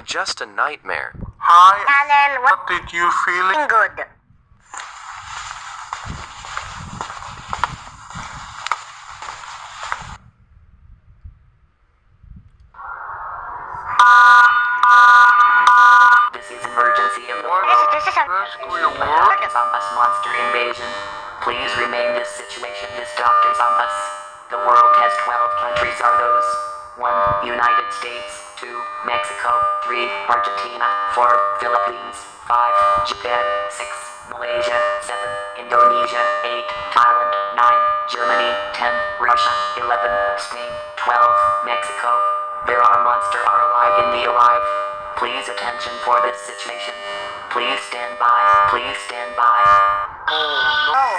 just a nightmare. Hi, Alan, what what did you feel? good? This is emergency of the What? world. This is a Rescue your world? Doctor Zambus monster invasion. Please remain this situation is Dr. Zambus. The world has 12 countries are those. 1. United States. 2. Mexico. 3. Argentina. 4. Philippines. 5. Japan. 6. Malaysia. 7. Indonesia. 8. Thailand. 9. Germany. 10. Russia. 11. Spain. 12. Mexico. There are monster are alive in the alive. Please attention for this situation. Please stand by. Please stand by. Oh, Oh,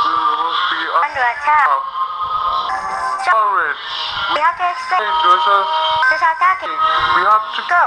we must be under attack. Alright. We have to explain. There's This attacking. we have to Go.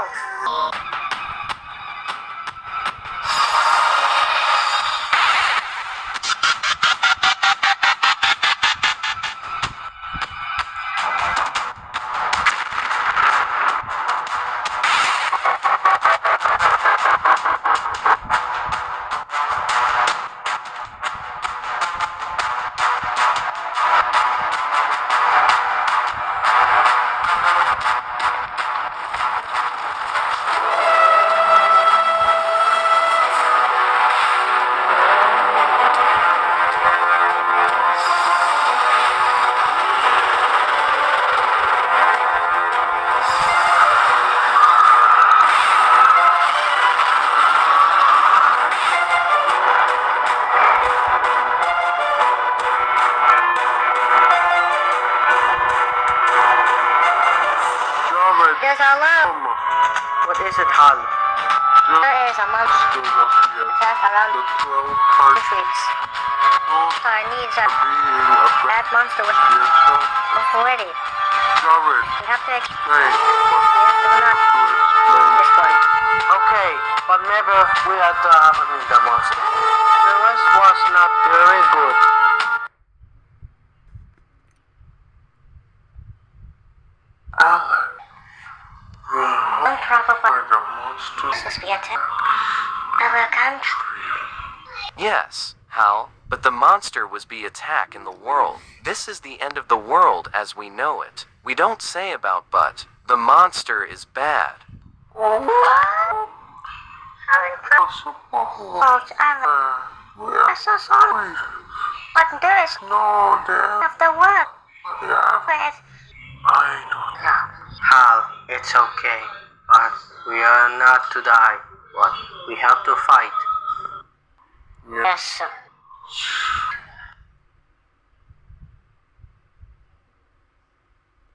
Jared. There's a alarm. What is it, Hal? There is a monster There must be attack around the the 12 countries streets. I need being a that monster was yes, ready. Jared. We have to explain. Hey, We have to not to explain. this one. Okay, but maybe we had to happen in the monster. The rest was not very good. Improbable. The monster Must be attack. Our country. Yes, Hal, but the monster was be attack in the world. This is the end of the world as we know it. We don't say about but. The monster is bad. How improbable. Oh, I'm so sorry. But there is No, there. of the world. Yeah, Whereas I don't know. Hal, it's okay. But we are not to die. But we have to fight. yes, sir.